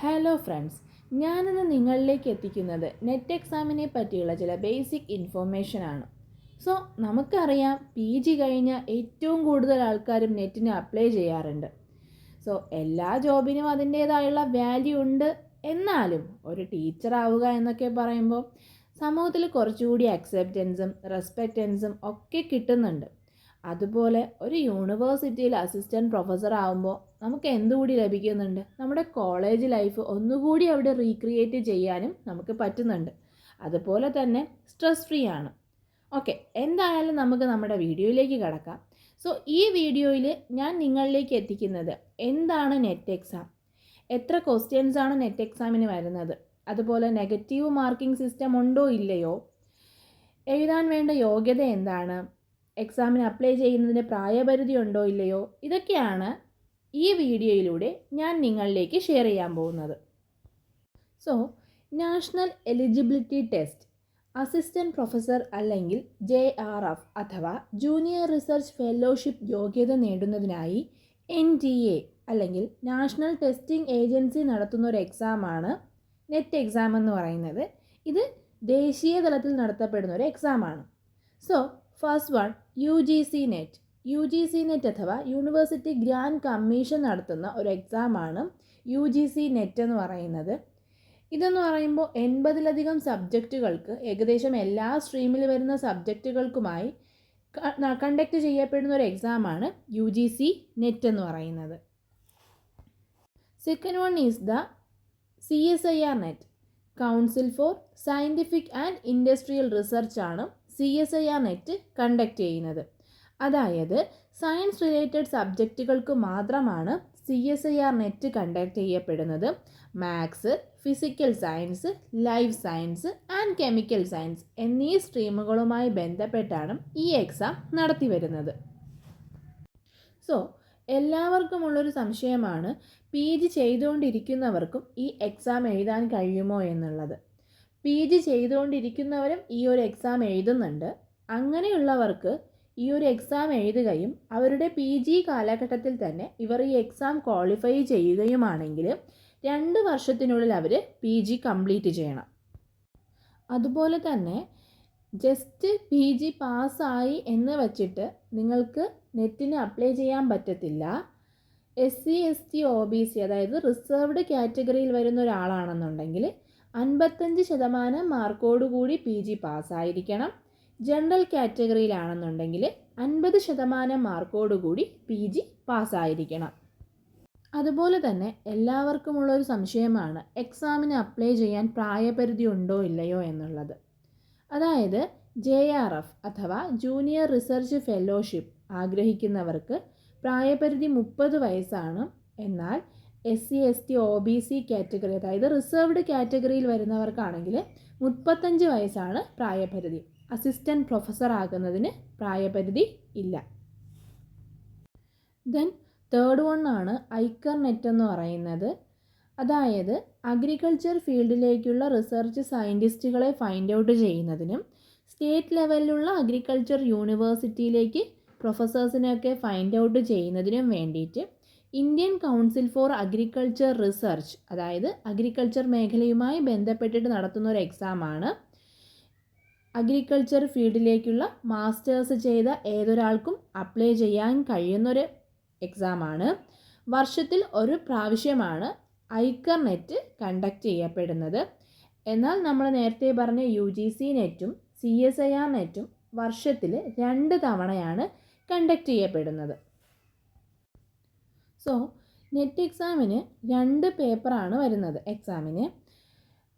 Hello friends, ഞാനിന്ന് നിങ്ങളിലേക്ക് എത്തിക്കുന്നത് നെറ്റ് എക്സാമിനെ പറ്റിയുള്ള ചില ബേസിക് ഇൻഫോർമേഷനാണ്. നമുക്കറിയാം PG കഴിഞ്ഞ ഏറ്റവും കൂടുതൽ ആൾക്കാരും നെറ്റിന് അപ്ലൈ ചെയ്യാറുണ്ട്. എല്ലാ ജോബിനും അതിൻ്റേതായുള്ള വാല്യൂ ഉണ്ട്. എന്നാലും ഒരു ടീച്ചർ ആവുക എന്നൊക്കെ പറയുമ്പോൾ സമൂഹത്തിൽ കുറച്ചുകൂടി അക്സെപ്റ്റൻസും റെസ്പെക്റ്റൻസും ഒക്കെ കിട്ടുന്നുണ്ട്. അതുപോലെ ഒരു യൂണിവേഴ്സിറ്റിയിൽ അസിസ്റ്റൻറ്റ് പ്രൊഫസർ ആകുമ്പോൾ നമുക്ക് എന്തുകൂടി ലഭിക്കുന്നുണ്ട്? നമ്മുടെ കോളേജ് ലൈഫ് ഒന്നുകൂടി അവിടെ റീക്രിയേറ്റ് ചെയ്യാനും നമുക്ക് പറ്റുന്നുണ്ട്. അതുപോലെ തന്നെ സ്ട്രെസ് ഫ്രീ ആണ്. ഓക്കെ, എന്തായാലും നമുക്ക് നമ്മുടെ വീഡിയോയിലേക്ക് കടക്കാം. ഈ വീഡിയോയിൽ ഞാൻ നിങ്ങളിലേക്ക് എത്തിക്കുന്നത് എന്താണ് നെറ്റ് എക്സാം, എത്ര ക്വസ്റ്റ്യൻസ് ആണ് നെറ്റ് എക്സാമിന് വരുന്നത്, അതുപോലെ നെഗറ്റീവ് മാർക്കിംഗ് സിസ്റ്റം ഉണ്ടോ ഇല്ലയോ, എഴുതാൻ വേണ്ട യോഗ്യത എന്താണ്, എക്സാമിന് അപ്ലൈ ചെയ്യുന്നതിന് പ്രായപരിധി ഉണ്ടോ ഇല്ലയോ, ഇതൊക്കെയാണ് ഈ വീഡിയോയിലൂടെ ഞാൻ നിങ്ങളിലേക്ക് ഷെയർ ചെയ്യാൻ പോകുന്നത്. National eligibility test assistant professor അല്ലെങ്കിൽ JRF അഥവാ ജൂനിയർ റിസർച്ച് ഫെലോഷിപ്പ് യോഗ്യത നേടുന്നതിനായി NTA അല്ലെങ്കിൽ നാഷണൽ ടെസ്റ്റിംഗ് ഏജൻസി നടത്തുന്ന ഒരു എക്സാമാണ് നെറ്റ് എക്സാം എന്ന് പറയുന്നത്. ഇത് ദേശീയ തലത്തിൽ നടത്തപ്പെടുന്ന ഒരു എക്സാമാണ്. ഫസ്റ്റ് വൺ UGC നെറ്റ് അഥവാ യൂണിവേഴ്സിറ്റി ഗ്രാൻഡ് കമ്മീഷൻ നടത്തുന്ന ഒരു എക്സാമാണ് UGC നെറ്റ് എന്ന് പറയുന്നത്. ഇതെന്ന് പറയുമ്പോൾ 80ലധികം സബ്ജക്റ്റുകൾക്ക് ഏകദേശം എല്ലാ സ്ട്രീമിൽ വരുന്ന സബ്ജക്റ്റുകൾക്കുമായി കണ്ടക്ട് ചെയ്യപ്പെടുന്ന ഒരു എക്സാമാണ് UGC നെറ്റ് എന്ന് പറയുന്നത്. Second one is the CSIR net, council four scientific and industrial research ആണ് CSIR നെറ്റ് കണ്ടക്ട് ചെയ്യുന്നത്. അതായത് സയൻസ് റിലേറ്റഡ് സബ്ജക്റ്റുകൾക്ക് മാത്രമാണ് CSIR നെറ്റ് കണ്ടക്ട് ചെയ്യപ്പെടുന്നത്. Maths, physical science, life science and chemical science എന്നീ സ്ട്രീമുകളുമായി ബന്ധപ്പെട്ടാണ് ഈ എക്സാം നടത്തി വരുന്നത്. എല്ലാവർക്കുമുള്ളൊരു സംശയമാണ് PG ചെയ്തുകൊണ്ടിരിക്കുന്നവർക്കും ഈ എക്സാം എഴുതാൻ കഴിയുമോ എന്നുള്ളത്. PG ചെയ്തുകൊണ്ടിരിക്കുന്നവരും ഈ ഒരു എക്സാം എഴുതുന്നുണ്ട്. അങ്ങനെയുള്ളവർക്ക് ഈ ഒരു എക്സാം എഴുതുകയും അവരുടെ PG കാലഘട്ടത്തിൽ തന്നെ ഇവർ ഈ എക്സാം ക്വാളിഫൈ ചെയ്യുകയുമാണെങ്കിൽ 2 വർഷത്തിനുള്ളിൽ അവർ PG കംപ്ലീറ്റ് ചെയ്യണം. അതുപോലെ തന്നെ ജസ്റ്റ് PG പാസ്സായി എന്ന് വച്ചിട്ട് നിങ്ങൾക്ക് നെറ്റിന് അപ്ലൈ ചെയ്യാൻ പറ്റത്തില്ല. SC ST OBC അതായത് റിസർവ്ഡ് കാറ്റഗറിയിൽ വരുന്ന ഒരാളാണെന്നുണ്ടെങ്കിൽ 55% മാർക്കോടുകൂടി PG പാസ്സായിരിക്കണം. ജനറൽ കാറ്റഗറിയിലാണെന്നുണ്ടെങ്കിൽ 50% മാർക്കോടുകൂടി PG പാസ്സായിരിക്കണം. അതുപോലെ തന്നെ എല്ലാവർക്കുമുള്ളൊരു സംശയമാണ് എക്സാമിന് അപ്ലൈ ചെയ്യാൻ പ്രായപരിധി ഉണ്ടോ ഇല്ലയോ എന്നുള്ളത്. അതായത് JRF അഥവാ ജൂനിയർ റിസർച്ച് ഫെലോഷിപ്പ് ആഗ്രഹിക്കുന്നവർക്ക് പ്രായപരിധി 30 വയസ്സാണ്. എന്നാൽ SC ST OBC കാറ്റഗറി അതായത് റിസർവ്ഡ് കാറ്റഗറിയിൽ വരുന്നവർക്കാണെങ്കിൽ 35 വയസ്സാണ് പ്രായപരിധി. അസിസ്റ്റൻറ്റ് പ്രൊഫസർ ആകുന്നതിന് പ്രായപരിധി ഇല്ല. ദെൻ തേർഡ് വൺ ആണ് ഐക്കർ നെറ്റ് എന്ന് പറയുന്നത്. അതായത് അഗ്രികൾച്ചർ ഫീൽഡിലേക്കുള്ള റിസർച്ച് സയൻറ്റിസ്റ്റുകളെ ഫൈൻഡ് ഔട്ട് ചെയ്യുന്നതിനും സ്റ്റേറ്റ് ലെവലിലുള്ള അഗ്രികൾച്ചർ യൂണിവേഴ്സിറ്റിയിലേക്ക് പ്രൊഫസേഴ്സിനെയൊക്കെ ഫൈൻഡ് ഔട്ട് ചെയ്യുന്നതിനും വേണ്ടിയിട്ട് Indian council four agriculture research അതായത് അഗ്രികൾച്ചർ മേഖലയുമായി ബന്ധപ്പെട്ടിട്ട് നടത്തുന്ന ഒരു എക്സാമാണ്. അഗ്രികൾച്ചർ ഫീൽഡിലേക്കുള്ള മാസ്റ്റേഴ്സ് ചെയ്ത ഏതൊരാൾക്കും അപ്ലൈ ചെയ്യാൻ കഴിയുന്നൊരു എക്സാമാണ്. വർഷത്തിൽ ഒരു പ്രാവശ്യമാണ് ഐക്കർ നെറ്റ് കണ്ടക്ട് ചെയ്യപ്പെടുന്നത്. എന്നാൽ നമ്മൾ നേരത്തെ പറഞ്ഞ UGC നെറ്റും CSIR നെറ്റും വർഷത്തിൽ 2 തവണയാണ് കണ്ടക്ട് ചെയ്യപ്പെടുന്നത്. നെറ്റ് എക്സാമിന് 2 പേപ്പറാണ് വരുന്നത് എക്സാമിന്.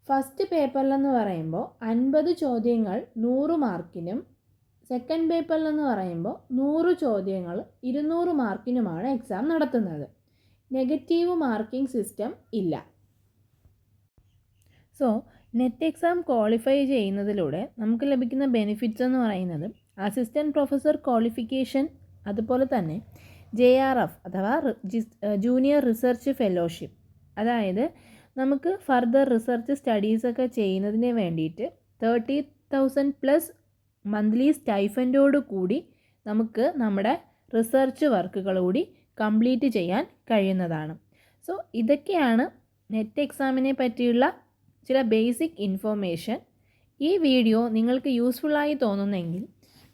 ഫസ്റ്റ് പേപ്പറിലെന്ന് പറയുമ്പോൾ 50 ചോദ്യങ്ങൾ 100 മാർക്കിനും, സെക്കൻഡ് പേപ്പറിലെന്ന് പറയുമ്പോൾ 100 ചോദ്യങ്ങൾ 200 മാർക്കിനുമാണ് എക്സാം നടത്തുന്നത്. നെഗറ്റീവ് മാർക്കിംഗ് സിസ്റ്റം ഇല്ല. നെറ്റ് എക്സാം ക്വാളിഫൈ ചെയ്യുന്നതിലൂടെ നമുക്ക് ലഭിക്കുന്ന ബെനിഫിറ്റ്സ് എന്ന് പറയുന്നത് അസിസ്റ്റൻറ്റ് പ്രൊഫസർ ക്വാളിഫിക്കേഷൻ, അതുപോലെ തന്നെ JRF അഥവാ ജൂനിയർ റിസർച്ച് ഫെലോഷിപ്പ്. അതായത് നമുക്ക് ഫർദർ റിസർച്ച് സ്റ്റഡീസൊക്കെ ചെയ്യുന്നതിന് വേണ്ടിയിട്ട് 30,000+ മന്ത്ലി സ്റ്റൈഫൻഡോട് കൂടി നമുക്ക് നമ്മുടെ റിസർച്ച് വർക്കുകൾ കൂടി കംപ്ലീറ്റ് ചെയ്യാൻ കഴിയുന്നതാണ്. ഇതൊക്കെയാണ് നെറ്റ് എക്സാമിനെ പറ്റിയുള്ള ചില ബേസിക് ഇൻഫോർമേഷൻ. ഈ വീഡിയോ നിങ്ങൾക്ക് യൂസ്ഫുള്ളായി തോന്നുന്നെങ്കിൽ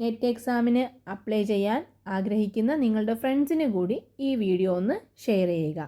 നെറ്റ് എക്സാമിന് അപ്ലൈ ചെയ്യാൻ ആഗ്രഹിക്കുന്ന നിങ്ങളുടെ ഫ്രണ്ട്സിന് കൂടി ഈ വീഡിയോ ഒന്ന് ഷെയർ ചെയ്യുക.